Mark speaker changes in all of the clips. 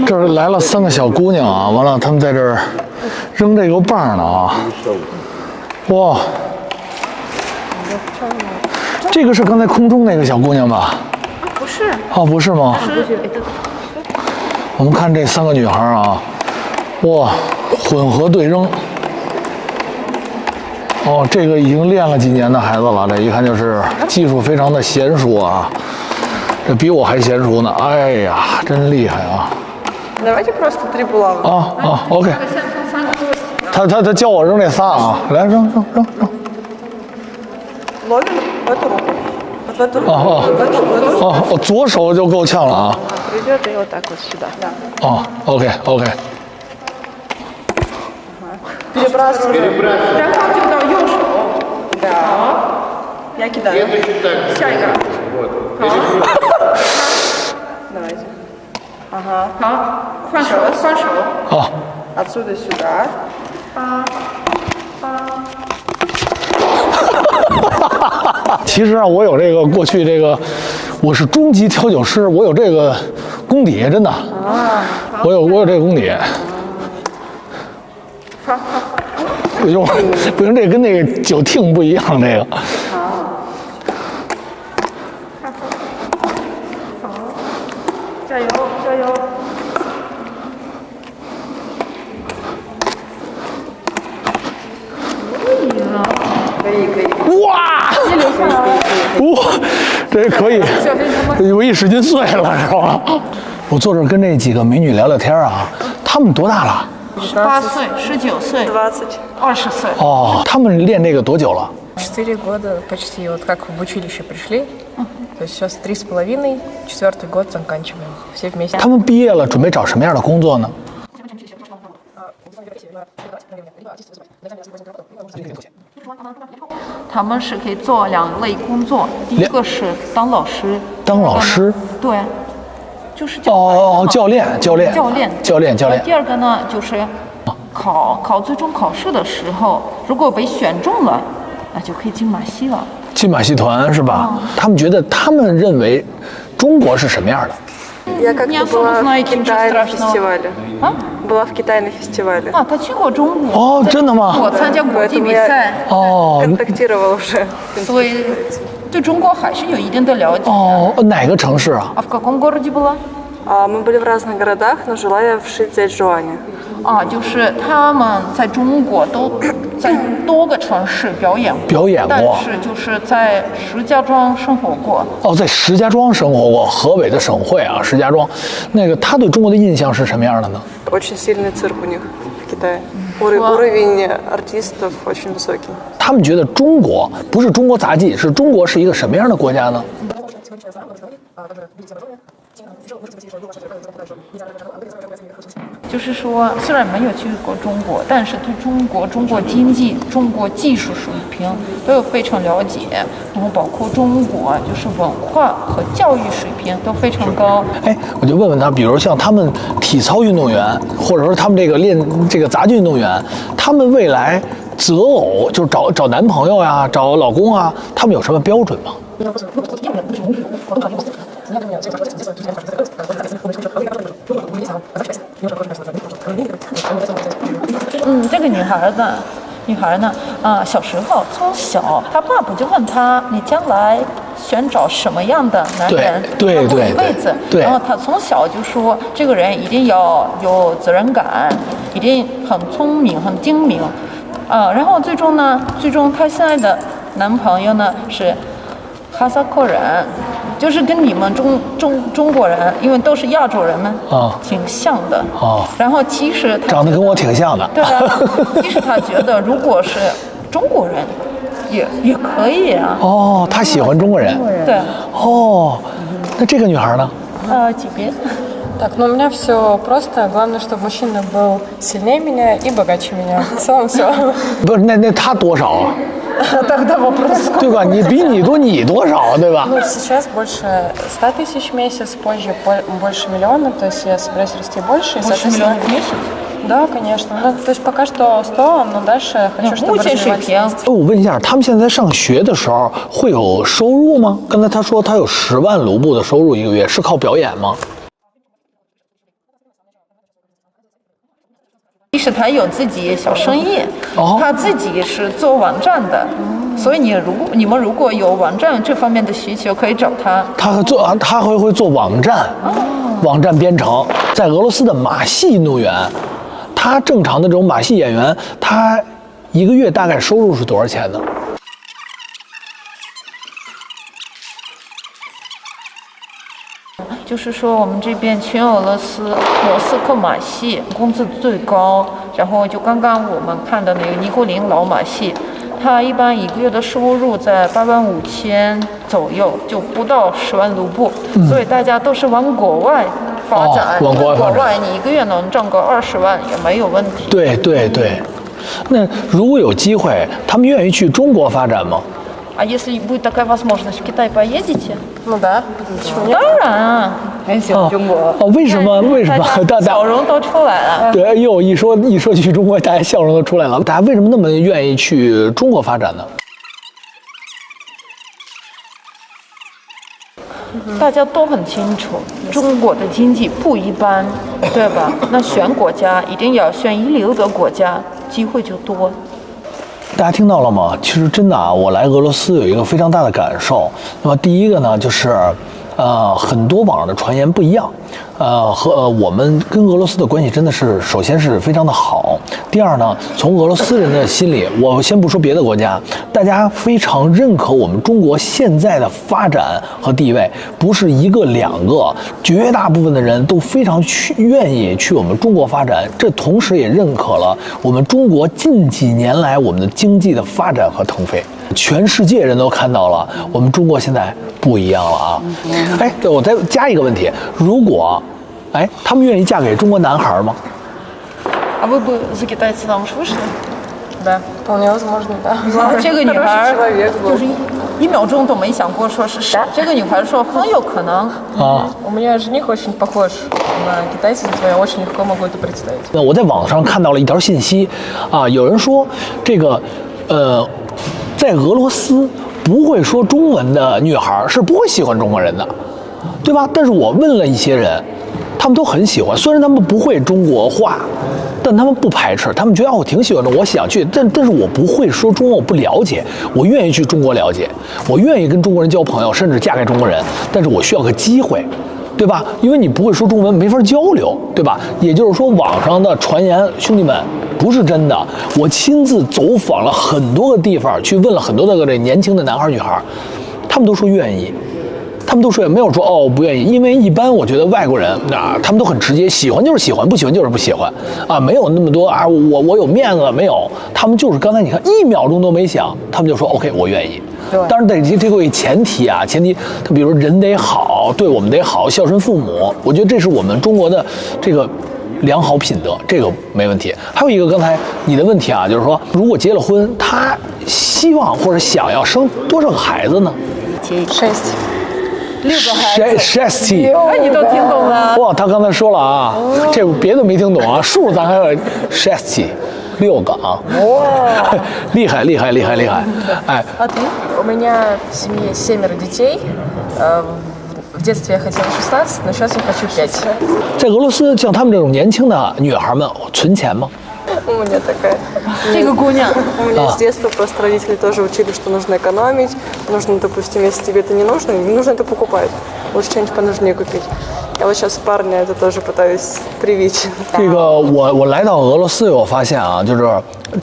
Speaker 1: 这儿来了3个小姑娘啊，完了，她们在这儿扔这个棒呢啊！哇，这个是刚才空中那个小姑娘吧？
Speaker 2: 不是。
Speaker 1: 哦，不是吗？我们看这3个女孩啊，哇，混合对扔。哦，这个已经练了几年的孩子了，这一看就是技术非常的娴熟啊，这比我还娴熟呢。哎呀，真厉害啊！
Speaker 3: Давайте просто 3 булава.
Speaker 1: OK。他教我扔这仨啊，来扔。
Speaker 3: Ловим в эту руку. Вот в эту руку.
Speaker 1: 我左手就够呛了啊。
Speaker 3: Придет и вот так вот сюда. Да.
Speaker 1: OK。Перебрасываем.
Speaker 2: Прям фактик到右手。
Speaker 3: Да. Я кидаю.
Speaker 2: 下一个。
Speaker 3: Давайте. Ага.
Speaker 2: 好，换手。
Speaker 1: 好。
Speaker 3: Отсюда сюда.
Speaker 1: 其实啊，我有这个过去这个，我是中级调酒师，我有这个功底，真的。我有这个功底。不行，这跟那个酒听不一样，这个。
Speaker 2: 加油！
Speaker 3: 可以。
Speaker 1: 哇！这可以，我一使劲碎了，是吧？我坐这儿跟这几个美女聊聊天啊，她们多大了
Speaker 2: 18岁、19岁、
Speaker 3: 20.
Speaker 2: 20岁。
Speaker 1: 哦，她们练这个多久了？
Speaker 4: 4 года почти, вот как в училище пришли. То есть сейчас 3,5, 4-й год заканчиваем. Все вместе.
Speaker 1: 她们毕业了，准备找什么样的工作呢？
Speaker 2: 他们是可以做2类工作，第一个是当老师。
Speaker 1: 当老师？
Speaker 2: 对，就是
Speaker 1: 教练。
Speaker 2: 第二个呢，就是考最终考试的时候，如果被选中了，那就可以进马戏了。
Speaker 1: 进马戏团是吧？他们认为中国是什么样的？
Speaker 3: Я как-то была в Китае на фестивале. Была в Китае на фестивале.
Speaker 2: 啊，他去过中国。
Speaker 1: 哦，真的吗？
Speaker 2: 我参加国际比赛。
Speaker 3: контактировала уже.
Speaker 2: 所以对中国还是有一定的了解。
Speaker 1: 哦，哪个城市啊？
Speaker 2: А в каком городе была?
Speaker 3: Мы были в разных городах, но жила я в Шицзячжуане.
Speaker 2: 啊，就是他们在中国都在多个城市表演过，但是就是在石家庄生活过。
Speaker 1: 哦，在石家庄生活过，河北的省会啊，石家庄。那个他对中国的印象是什么样的呢？
Speaker 3: Очень сильный цирк у них в Китае. Уровень артистов очень высокий.
Speaker 1: 他们觉得中国不是中国杂技，是中国是一个什么样的国家呢？
Speaker 2: 就是说，虽然没有去过中国，但是对中国经济、中国技术水平都有非常了解，然后包括中国就是文化和教育水平都非常高。
Speaker 1: 哎，我就问问他，比如像他们体操运动员，或者说他们这个练这个杂技运动员，他们未来择偶就是找男朋友呀、找老公啊，他们有什么标准吗？
Speaker 2: 这个女孩呢，小时候从小，她爸爸就问她，你将来想找什么样的男人过一辈子？然后她从小就说，这个人一定要有责任感，一定很聪明、很精明，然后最终她现在的男朋友呢是哈萨克人。 就是跟你们中国人，因为都是亚洲人们，挺像的。然后其实他
Speaker 1: 长得跟我挺像的。
Speaker 2: 对啊，其实他觉得如果是中国人，也可以啊。
Speaker 1: 哦，他喜欢中国人。
Speaker 2: 对。
Speaker 1: 哦，那这个女孩呢
Speaker 2: ？тебе.
Speaker 4: Так, ну у меня все просто. Главное, чтобы мужчина был сильнее меня и богаче меня. В целом все.
Speaker 1: 不是，那他多少啊？
Speaker 4: Тогда вопрос.
Speaker 1: 对吧？你比你多，你多少，对吧？
Speaker 4: Ну, сейчас больше 100 тысяч в месяц, позже больше миллиона, то есть я собираюсь расти больше.
Speaker 2: Больше миллиона в месяц?
Speaker 4: Да, конечно. Ну, то есть пока что 100, но дальше хочу, чтобы развивались.
Speaker 1: 我问一下，他们现在上学的时候会有收入吗？刚才他说他有10万卢布的收入一个月，是靠表演吗？
Speaker 2: 是他有自己小生意，
Speaker 1: 哦
Speaker 2: 他自己是做网站的，所以你们如果有网站这方面的需求，可以找他。
Speaker 1: 他会做网站，网站编程。在俄罗斯的马戏运动员，他正常的这种马戏演员，他一个月大概收入是多少钱呢？
Speaker 2: 就是说，我们这边全俄罗斯莫斯科马戏工资最高，然后就刚刚我们看的那个尼古林老马戏，他一般一个月的收入在85000左右，就不到10万卢布，所以大家都是往国外发展。
Speaker 1: 往国外发展，
Speaker 2: 你一个月能挣个20万也没有问题。
Speaker 1: 对对对。那如果有机会，他们愿意去中国发展吗
Speaker 2: А если будет такая возможность, в Китай поедете?
Speaker 4: Ну да, почему нет?
Speaker 2: 当然啊，
Speaker 4: 很喜欢中国。
Speaker 1: 为什么？
Speaker 2: 大家笑容都出来了。
Speaker 1: 对，哎呦，一说去中国，大家笑容都出来了。大家为什么那么愿意去中国发展呢？
Speaker 2: 大家都很清楚，中国的经济不一般，对吧？那选国家一定要选一流的国家，机会就多。
Speaker 1: 大家听到了吗？其实真的啊，我来俄罗斯有一个非常大的感受。那么第一个呢，就是很多网上的传言不一样。和我们跟俄罗斯的关系真的是，首先是非常的好。第二呢，从俄罗斯人的心里，我先不说别的国家，大家非常认可我们中国现在的发展和地位，不是一个两个，绝大部分的人都非常愿意去我们中国发展。这同时也认可了我们中国近几年来我们的经济的发展和腾飞。全世界人都看到了，我们中国现在不一样了啊！哎，我再加一个问题：如果，他们愿意嫁给中国男孩吗
Speaker 2: А вы бы за китайца замуж вышли?
Speaker 4: Да, вполне возможно, да.
Speaker 2: 这个女孩
Speaker 4: человек был.
Speaker 2: 就是1秒钟都没想过说是谁。这个女孩说很有可能。
Speaker 1: 啊？
Speaker 4: У меня жених очень похож на китайца, я очень легко могу это представить.
Speaker 1: 那我在网上看到了一条信息，有人说这个，在俄罗斯不会说中文的女孩是不会喜欢中国人的，对吧？但是我问了一些人，他们都很喜欢，虽然他们不会中国话，但他们不排斥，他们觉得我挺喜欢的，我想去，但是我不会说中文，我不了解，我愿意去中国了解，我愿意跟中国人交朋友，甚至嫁给中国人，但是我需要个机会。对吧？因为你不会说中文，没法交流，对吧？也就是说，网上的传言，兄弟们不是真的。我亲自走访了很多个地方，去问了很多的这年轻的男孩女孩，他们都说愿意，他们都说没有说不愿意。因为一般我觉得外国人他们都很直接，喜欢就是喜欢，不喜欢就是不喜欢没有那么多我有面子没有。他们就是刚才你看1秒钟都没想，他们就说 OK 我愿意。当然这个前提他比如人得好，对我们得好，孝顺父母，我觉得这是我们中国的这个良好品德，这个没问题。还有一个刚才你的问题就是说，如果结了婚，他希望或者想要生多少个孩子呢
Speaker 4: 6个
Speaker 2: 孩子。
Speaker 1: 6
Speaker 2: 你都听懂了？
Speaker 1: 哇，他刚才说了这别的没听懂数咱还有6个哇，厉害！哎，
Speaker 4: А ты? У меня в семье 7 детей. В детстве я хотела 16, но сейчас я хочу 5.
Speaker 1: 在俄罗斯，像他们这种年轻的女孩们存钱吗？
Speaker 3: У меня такая.
Speaker 2: 这个姑娘
Speaker 3: У меня с детства просто родители тоже учили, что нужно экономить. Нужно, допустим, если тебе это не нужно это покупать. Лучше что-нибудь понужнее купить. Я вот сейчас парня это тоже пытаюсь привить.
Speaker 1: 这个我来到俄罗斯，我发现就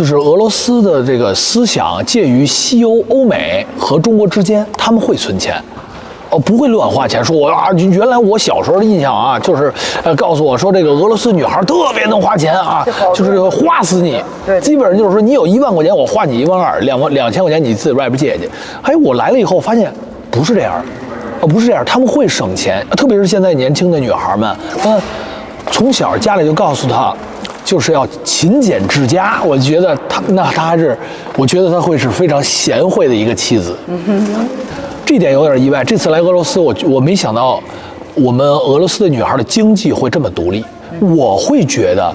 Speaker 1: 是俄罗斯的这个思想介于西欧美和中国之间，他们会存钱。不会乱花钱。说原来我小时候的印象就是告诉我说这个俄罗斯女孩特别能花钱就是花死你。基本上就是说你有1万块钱，我花你12000，2000块钱你自己外边借去。我来了以后发现不是这样，不是这样，他们会省钱，特别是现在年轻的女孩们，从小家里就告诉她。就是要勤俭治家，我觉得我觉得她会是非常贤惠的一个妻子。这点有点意外。这次来俄罗斯，我没想到我们俄罗斯的女孩的经济会这么独立。我会觉得，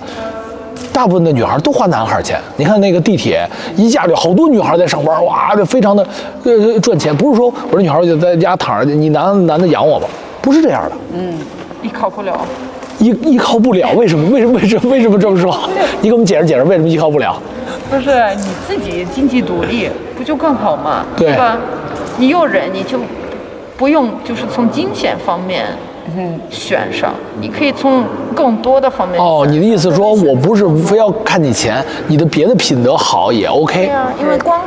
Speaker 1: 大部分的女孩都花男孩钱。你看那个地铁一下就好多女孩在上班，哇，这非常的赚钱。不是说我这女孩就在家躺着，你男的养我吧，不是这样的。
Speaker 2: 依靠不了。
Speaker 1: 依靠不了，为什么这么说？你给我们解释解释，为什么依靠不了？
Speaker 2: 不是你自己经济独立，不就更好吗？
Speaker 1: 对
Speaker 2: 吧？你有人，你就不用就是从金钱方面选上，你可以从更多的方面。
Speaker 1: 哦，你的意思说我不是非要看你钱，你的别的品德好也 OK。
Speaker 2: 对呀，因为光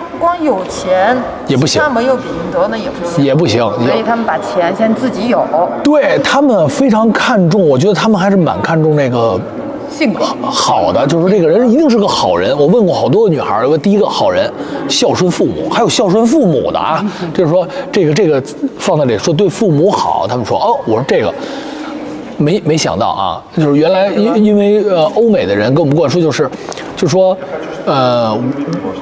Speaker 2: 有钱
Speaker 1: 也不行，
Speaker 2: 他没有品德那也不行，
Speaker 1: 也不行。
Speaker 2: 所以他们把钱先自己有。
Speaker 1: 对他们非常看重，我觉得他们还是蛮看重那个。
Speaker 2: 性格
Speaker 1: 好的，就是这个人一定是个好人。我问过好多女孩，第一个好人，孝顺父母，还有孝顺父母的啊，就是说这个放在这里说对父母好，他们说哦，我说这个没想到啊，就是原来因为欧美的人跟我们灌输就是说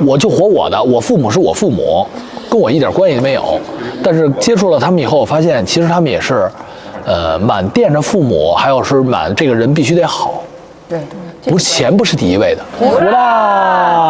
Speaker 1: 我就活我的，我父母是我父母，跟我一点关系都没有。但是接触了他们以后，我发现其实他们也是蛮惦着父母，还有是蛮这个人必须得好。
Speaker 2: 对，
Speaker 1: 不是钱不是第一位的。胡大。